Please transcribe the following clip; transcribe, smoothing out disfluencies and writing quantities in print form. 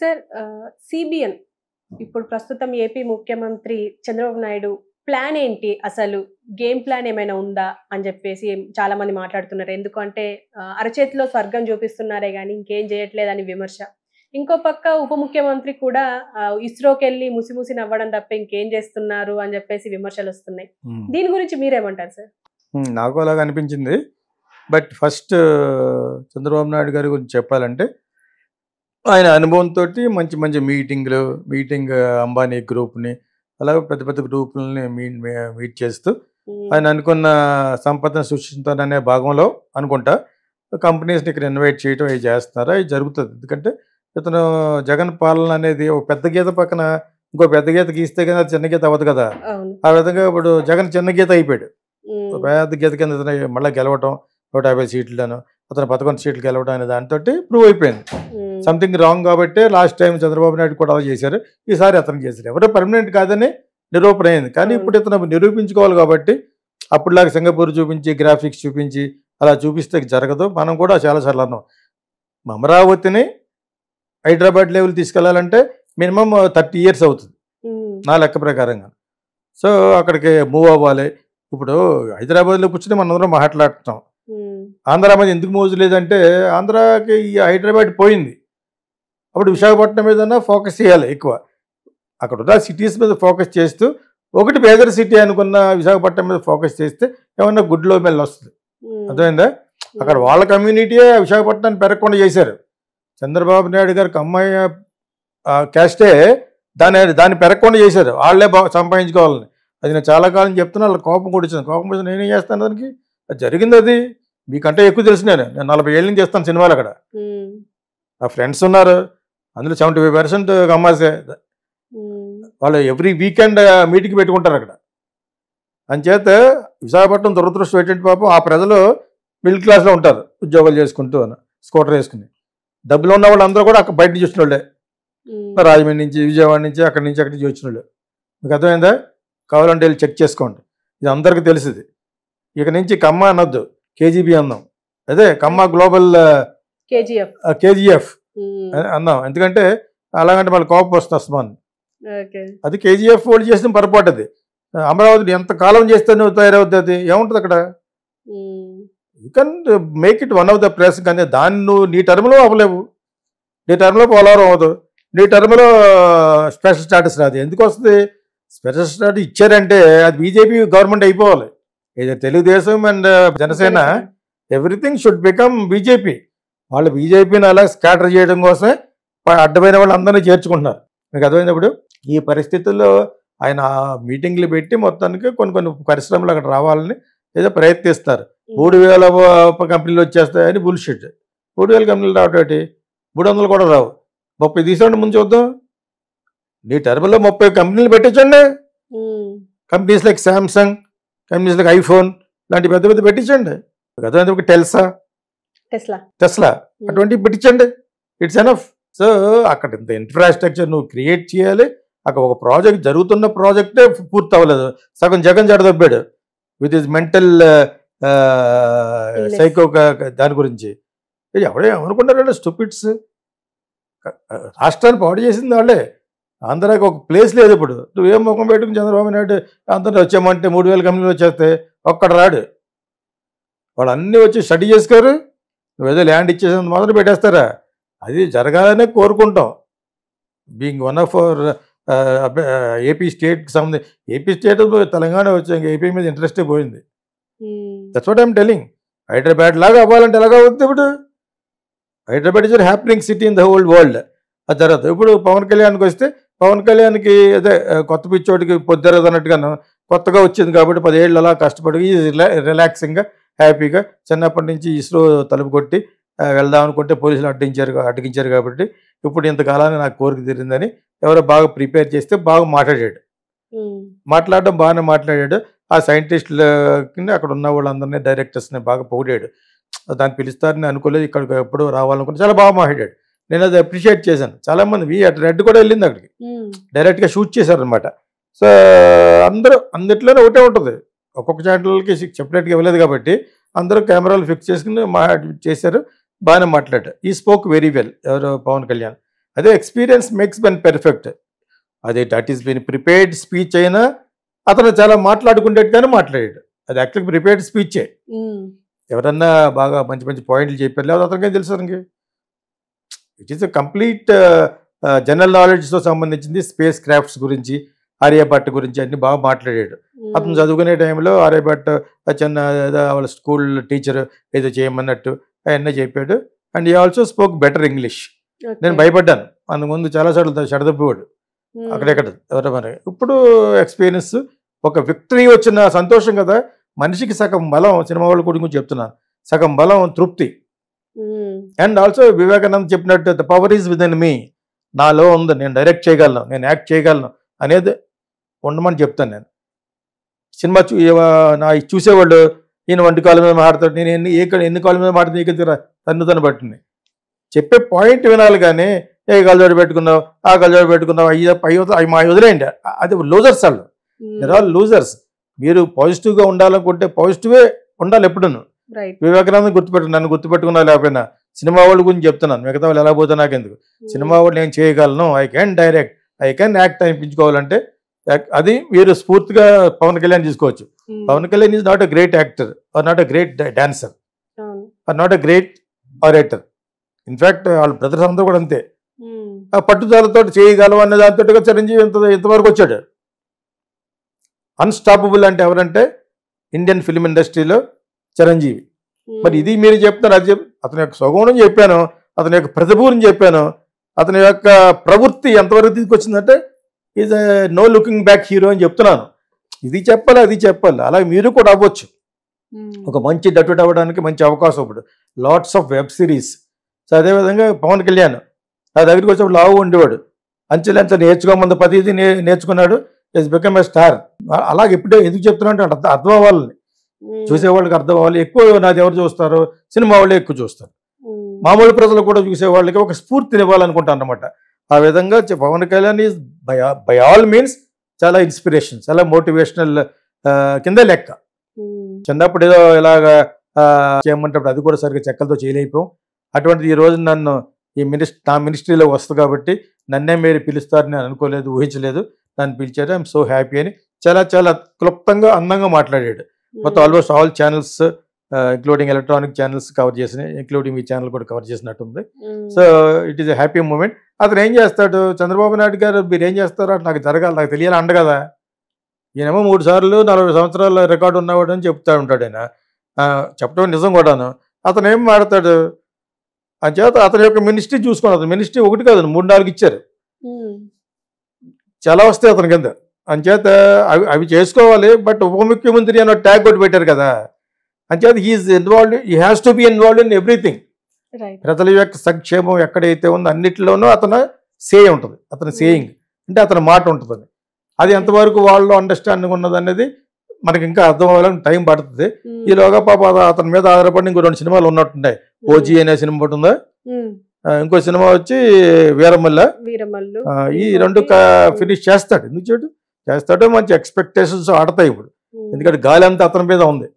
Sir CBN ఇప్పుడు ప్రస్తుతం AP ముఖ్యమంత్రి చంద్రబాబు నాయుడు ప్లాన్ ఏంటి అసలు? గేమ్ ప్లాన్ ఏమైనా ఉందా అని చెప్పేసి చాలా మంది మాట్లాడుతున్నారు. ఎందుకంటే అరచేతిలో స్వర్గం చూపిస్తున్నారే గాని ఇంకేం చేయట్లేదని విమర్శ. ఇంకో పక్క ఉప ముఖ్యమంత్రి కూడా ఇస్రోకెళ్ళి ముసి నవ్వడం తప్ప ఇంకేం చేస్తున్నారు అని చెప్పేసి విమర్శలొస్తున్నాయి. దీని గురించి మీరేమంటారు సార్? నాకు అలాగా అనిపించింది. బట్ ఫస్ట్ చంద్రబాబు నాయుడు గారి గురించి చెప్పాలంటే ఆయన అనుభవంతో మంచి మీటింగ్ అంబానీ గ్రూప్ని అలాగే పెద్ద గ్రూపులని మీట్ చేస్తూ ఆయన అనుకున్న సంపదను సృష్టించాలనే భాగంలో అనుకుంటా కంపెనీస్ని ఇక్కడ ఇన్వైట్ చేయడం అవి చేస్తున్నారా ఇది జరుగుతుంది. ఎందుకంటే ఇతను జగన్ పాలన అనేది ఒక పెద్ద గీత పక్కన ఇంకో పెద్ద గీత గీస్తే కానీ అది చిన్న గీత అవ్వదు కదా. ఆ విధంగా ఇప్పుడు జగన్ చిన్న గీత అయిపోయాడు. పెద్ద గీత కింద ఇతను మళ్ళీ గెలవటం 150 సీట్లను అతను 11 సీట్లు గెలవడం అనే దాంతో ప్రూవ్ అయిపోయింది. సంథింగ్ రాంగ్ కాబట్టి లాస్ట్ టైం చంద్రబాబు నాయుడు కూడా అలా చేశారు, ఈసారి అతను చేశారు. ఎవరో పర్మనెంట్ కాదని నిరూపణ అయింది. కానీ ఇప్పుడు ఇతను నిరూపించుకోవాలి కాబట్టి అప్పుడులాగా సింగపూర్ చూపించి గ్రాఫిక్స్ చూపించి అలా చూపిస్తే జరగదు. మనం కూడా చాలాసార్లు అన్నాం అమరావతిని హైదరాబాద్ లెవెల్ తీసుకెళ్లాలంటే మినిమం 30 years అవుతుంది నా లెక్క ప్రకారంగా. సో అక్కడికి మూవ్ అవ్వాలి. ఇప్పుడు హైదరాబాద్లో కూర్చొని మనందరం మాట్లాడుతున్నాం. ఆంధ్ర మీద ఎందుకు మోజు లేదంటే ఆంధ్రాకి ఈ హైదరాబాద్ పోయింది. అప్పుడు విశాఖపట్నం మీద ఫోకస్ చేయాలి ఎక్కువ. అక్కడ ఉన్న సిటీస్ మీద ఫోకస్ చేస్తూ ఒకటి పేదర్ సిటీ అనుకున్న విశాఖపట్నం మీద ఫోకస్ చేస్తే ఏమన్నా గుడ్లో మెల్లి వస్తుంది. అర్థమైందా? అక్కడ వాళ్ళ కమ్యూనిటీయే విశాఖపట్నాన్ని పెరగకుండా చేశారు. చంద్రబాబు నాయుడు గారికి అమ్మాయి క్యాస్టే దాన్ని పెరగకుండా చేశారు. వాళ్ళే బాగా సంపాదించుకోవాలని. అది నేను చాలా కాలం చెప్తున్నా. వాళ్ళ కోపం కూడా ఇచ్చాను. కోపం వచ్చి నేనేం చేస్తాను దానికి? అది జరిగింది. అది మీకంటే ఎక్కువ తెలుసు. నేను 40 ఏళ్ళ నుంచి చేస్తాను సినిమాలు. అక్కడ నా ఫ్రెండ్స్ ఉన్నారు. అందులో 75% అమ్మాసే. వాళ్ళు ఎవ్రీ వీకెండ్ మీటింగ్ పెట్టుకుంటారు అక్కడ. అంచేత విశాఖపట్నం దురదృష్టం ఏంటంటే పాపం ఆ ప్రజలు మిడిల్ క్లాస్లో ఉంటారు, ఉద్యోగాలు చేసుకుంటూ స్కూటర్ వేసుకుని. డబ్బులు ఉన్న వాళ్ళు అందరూ కూడా అక్కడ బయట నుంచి వచ్చిన వాళ్ళే. రాజమండ్రి నుంచి, విజయవాడ నుంచి, అక్కడి నుంచి వచ్చిన వాళ్ళు. మీకు అర్థమైందా? కావాలంటే వెళ్ళి చెక్ చేసుకోండి. ఇది అందరికీ తెలిసింది. ఇక నుంచి కమ్మ అనొద్దు, కేజీబీ అన్నాం. అదే కమ్మ గ్లోబల్ కేజీఎఫ్ అన్నాం. ఎందుకంటే అలాగంటే మళ్ళీ కోపం వస్తుంది అస్మాన్. అది కేజీఎఫ్ వాళ్ళు చేసిన పొరపాటు. అది అమరావతిని ఎంత కాలం చేస్తే నువ్వు తయారవుతుంది. అది ఏముంటుంది అక్కడ? You can make it one of the place. కానీ దాన్ని నువ్వు నీ టర్మ్లో అవ్వలేవు. నీ టర్మ్లో పోలవరం అవ్వదు. నీ టర్మ్లో స్పెషల్ స్టాటస్ రాదు. ఎందుకు వస్తుంది? స్పెషల్ స్టాటస్ ఇచ్చారంటే అది బీజేపీ గవర్నమెంట్ అయిపోవాలి. ఇది Telugu Desam and Janasena everything should become BJP. వాళ్ళు బీజేపీని అలా స్కాటర్ చేయడం కోసమే అడ్డమైన వాళ్ళు అందరినీ చేర్చుకుంటున్నారు. మీకు అర్థమైనప్పుడు ఈ పరిస్థితుల్లో ఆయన మీటింగ్లు పెట్టి మొత్తానికి కొన్ని పరిశ్రమలు అక్కడ రావాలని ఏదో ప్రయత్నిస్తారు. 3000 కంపెనీలు వచ్చేస్తాయని బుల్షిట్. 3000 కంపెనీలు రావటం 300 కూడా రావు. 30 తీసుకోండి ముందు చూద్దాం. నీ టర్మ్లో 30 కంపెనీలు పెట్టించండి. Companies like Samsung, companies like iPhone లాంటి పెద్ద పెట్టించండి. అర్థమైనప్పుడు టెస్లా అటువంటివి పెట్టించండి. It's enough. సో అక్కడ ఇంత ఇన్ఫ్రాస్ట్రక్చర్ నువ్వు క్రియేట్ చేయాలి. అక్కడ ఒక ప్రాజెక్ట్ జరుగుతున్న ప్రాజెక్టే పూర్తి అవ్వలేదు. సగం జగన్ జడదొబ్బాడు విత్ ఇస్ మెంటల్ సైకో దాని గురించి. ఎవరేమనుకుంటారంటే స్టూపిడ్స్. రాష్ట్రాన్ని పాడు చేసింది వాళ్ళే. ఆంధ్రాకి ఒక ప్లేస్ లేదు. ఇప్పుడు నువ్వేం ముఖం పెట్టుకుని చంద్రబాబు నాయుడు అందరూ వచ్చామంటే 3000 కంపెనీలు వచ్చేస్తే ఒక్కడ రాడు. వాళ్ళు అన్నీ వచ్చి స్టడీ చేసుకోరు. నువ్వేదో ల్యాండ్ ఇచ్చేసేందుకు మాత్రం పెట్టేస్తారా? అది జరగాలనే కోరుకుంటాం. Being one of our AP స్టేట్కి సంబంధించి ఏపీ స్టేట్ తెలంగాణ వచ్చాక ఏపీ మీద ఇంట్రెస్టే పోయింది. That's what I'm telling. Hyderabad లాగా అవ్వాలంటే ఎలాగా అవుతుంది? ఇప్పుడు Hyderabad is happening city in the whole world. అది జరగదు. ఇప్పుడు పవన్ కళ్యాణ్కి వస్తే పవన్ కళ్యాణ్కి అదే కొత్త పిచ్చోడికి పొద్దురదు అన్నట్టుగాను కొత్తగా వచ్చింది కాబట్టి 10 ఏళ్ళు అలా కష్టపడి రిలాక్సింగ్గా హ్యాపీగా చిన్నప్పటి నుంచి ఇస్రో తలుపు కొట్టి వెళ్దాం అనుకుంటే పోలీసులు అడ్డగించారు కాబట్టి ఇప్పుడు ఇంతకాలాన్ని నాకు కోరిక తీరిందని ఎవరో బాగా ప్రిపేర్ చేస్తే బాగా మాట్లాడడం బాగానే మాట్లాడాడు. ఆ సైంటిస్టులకి అక్కడ ఉన్న వాళ్ళందరినీ డైరెక్టర్స్ని బాగా పొగిడాడు. దాన్ని పిలుస్తారని అనుకోలేదు. ఇక్కడికి ఎప్పుడు రావాలనుకుంటే చాలా బాగా మాట్లాడాడు. నేను అది అప్రిషియేట్ చేశాను. చాలామంది రెడ్ కూడా వెళ్ళింది అక్కడికి, డైరెక్ట్గా షూట్ చేశారనమాట. సో అందరిలోనే ఒకటే ఉంటుంది. ఒక్కొక్క ఛానల్కి సెపరేట్గా ఇవ్వలేదు కాబట్టి అందరూ కెమెరాలు ఫిక్స్ చేసుకుని చేశారు. బాగానే మాట్లాడారు. ఈ స్పోక్ వెరీ వెల్. ఎవరు? పవన్ కళ్యాణ్. అదే ఎక్స్పీరియన్స్ మేక్స్ మెన్ పెర్ఫెక్ట్. అదే that is been prepared speech అయినా అతను చాలా మాట్లాడుకునేట్టుగానే మాట్లాడాడు. అది యాక్చువల్గా ప్రిపేర్డ్ స్పీచే. ఎవరన్నా బాగా మంచి మంచి పాయింట్లు చెప్పారు, లేదా అతనికేం తెలుసు అతనికి. ఇట్ ఈస్ కంప్లీట్ జనరల్ నాలెడ్జ్తో సంబంధించింది. స్పేస్ క్రాఫ్ట్స్ గురించి, ఆర్యభట్ట గురించి అన్ని బాగా మాట్లాడాడు. అతను చదువుకునే టైంలో ఆర్యభట్ట చిన్న ఏదో వాళ్ళ స్కూల్ టీచర్ ఏదో చేయమన్నట్టు అవన్నీ చెప్పాడు. అండ్ ఈ ఆల్సో స్పోక్ బెటర్ ఇంగ్లీష్. నేను భయపడ్డాను అందుముందు, చాలాసార్లు షడదప్పివాడు అక్కడెక్కడ ఎవరో మరి. ఇప్పుడు ఎక్స్పీరియన్స్, ఒక విక్టరీ వచ్చిన సంతోషం కదా. మనిషికి సగం బలం, సినిమా వాళ్ళ గురించి చెప్తున్నాను, సగం బలం తృప్తి. అండ్ ఆల్సో వివేకానంద చెప్పినట్టు the power is with in me, నాలో ఉంది, నేను డైరెక్ట్ చేయగలను, నేను యాక్ట్ చేయగలను అనేది ఉండమని చెప్తాను. నేను సినిమా చూసేవాళ్ళు ఈయన 2 కాళ్ళ మీద మాట్లాడతాడు, నేను ఎన్ని కాళ్ళ మీద మాట్లాడితే నీకు తన్ను పట్టింది. చెప్పే పాయింట్ వినాలి కానీ ఏ కళ్ళజోడు పెట్టుకున్నావు, ఆ కళ్ళజోడు పెట్టుకున్నావు, అవి మా వదిలేయండి. అది లూజర్స్ వాళ్ళు, మీరు ఆల్ లూజర్స్. మీరు పాజిటివ్గా ఉండాలనుకుంటే పాజిటివే ఉండాలి ఎప్పుడును. వివేకానంద నన్ను గుర్తుపెట్టుకున్నా లేకపోయినా సినిమా వాళ్ళ గురించి చెప్తున్నాను, మిగతా వాళ్ళు ఎలా పోతే నాకెందుకు. సినిమా వాళ్ళు నేను చేయగలను, I can direct, I can act అనిపించుకోవాలంటే అది మీరు స్ఫూర్తిగా పవన్ కళ్యాణ్ తీసుకోవచ్చు. Pawan Kalyan is not a great actor, or not a great dancer, or not a great orator. In fact వాళ్ళ బ్రదర్స్ అందరూ కూడా అంతే. ఆ పట్టుదలతో చేయగలం అనే దాంతో చిరంజీవి ఇంతవరకు వచ్చాడు. అన్స్టాపబుల్ అంటే ఎవరంటే ఇండియన్ ఫిల్మ్ ఇండస్ట్రీలో చిరంజీవి. మరి ఇది మీరు చెప్తున్నారు, అది అతని యొక్క స్వగుణం చెప్పాను, అతని యొక్క ప్రతిభ గురించి చెప్పాను, అతని యొక్క ప్రవృత్తి ఎంతవరకు తీసుకొచ్చిందంటే is no looking back hero అని చెప్తున్నాను. ఇది చెప్పాలి, అది చెప్పాలి, అలాగే మీరు కూడా అవ్వచ్చు. ఒక మంచి డట్యూట్ అవ్వడానికి మంచి అవకాశం ఇప్పుడు, lots of web series. So అదేవిధంగా పవన్ కళ్యాణ్ నా దగ్గరికి వచ్చినప్పుడు లావు ఉండేవాడు, అంచెలంచె నేర్చుకోమంది, ప్రతిదీ నేర్చుకున్నాడు, ఇస్ బికమ్ ఏ స్టార్. అలాగే ఎప్పుడే ఎందుకు చెప్తున్నా అంటే అర్థం అవ్వాలని, చూసేవాళ్ళకి అర్థం అవ్వాలి. ఎక్కువ నాది ఎవరు చూస్తారు, సినిమా వాళ్ళే ఎక్కువ చూస్తారు. మామూలు ప్రజలు కూడా చూసేవాళ్ళకి ఒక స్ఫూర్తిని ఇవ్వాలనుకుంటాను అనమాట. ఆ విధంగా Pawan Kalyan is by all means చాలా ఇన్స్పిరేషన్, చాలా మోటివేషనల్ కింద లెక్క. చిన్నప్పుడు ఏదో ఇలాగా చేయమంటే అది కూడా సరిగ్గా చెక్కలతో చేయలేకపోయాం. అటువంటిది ఈ రోజు నన్ను నా మినిస్ట్రీలో వస్తుంది కాబట్టి నన్నే మీరు పిలుస్తారని నేను అనుకోలేదు, ఊహించలేదు. నన్ను పిలిచారు, ఐఎమ్ సో హ్యాపీ అని చాలా చాలా క్లుప్తంగా అందంగా మాట్లాడాడు. మొత్తం almost all channels including electronic channels cover చేసినాయి, ఇంక్లూడింగ్ మీ ఛానల్ కూడా కవర్ చేసినట్టుంది. So it is a happy moment. అతను ఏం చేస్తాడు, చంద్రబాబు నాయుడు గారు మీరు ఏం చేస్తారో అటు నాకు జరగాలి, నాకు తెలియాలి అండ కదా. ఈయనేమో 3 సార్లు 40 సంవత్సరాల రికార్డు ఉన్నవాడు అని చెప్తా ఉంటాడు. ఆయన చెప్పడం నిజం కూడాను. అతను ఏం మాడతాడు, అంచేత అతని యొక్క మినిస్ట్రీ చూసుకున్నాడు. మినిస్ట్రీ ఒకటి కాదు, 3-4 ఇచ్చారు, చాలా వస్తాయి అతని కింద. అంచేత అవి చేసుకోవాలి. బట్ ఉప ముఖ్యమంత్రి అన్న ట్యాగ్ కూడా పెట్టారు కదా, అంచేత he is involved, he has to be involved in everything. ప్రజల యొక్క సంక్షేమం ఎక్కడైతే ఉందో అన్నిటిలోనూ అతను ఉంటుంది, అతని సేయింగ్ అంటే అతని మాట ఉంటుంది. అది ఎంతవరకు వాళ్ళు అండర్స్టాండింగ్ ఉన్నది అనేది మనకి ఇంకా అర్థం అవ్వాలని టైం పడుతుంది. ఈలోగా పాప అతని మీద ఆధారపడి ఇంకో 2 సినిమాలు ఉన్నట్టున్నాయి. ఓజీ అనే సినిమా ఒకటి ఉందా, ఇంకో సినిమా వచ్చి వీరమల్లు. ఈ 2 ఫినిష్ చేస్తాడు. ఎందుకు చేస్తాడో మంచి ఎక్స్పెక్టేషన్స్ ఆడతాయి ఇప్పుడు, ఎందుకంటే గాలి అంతా అతని మీద ఉంది.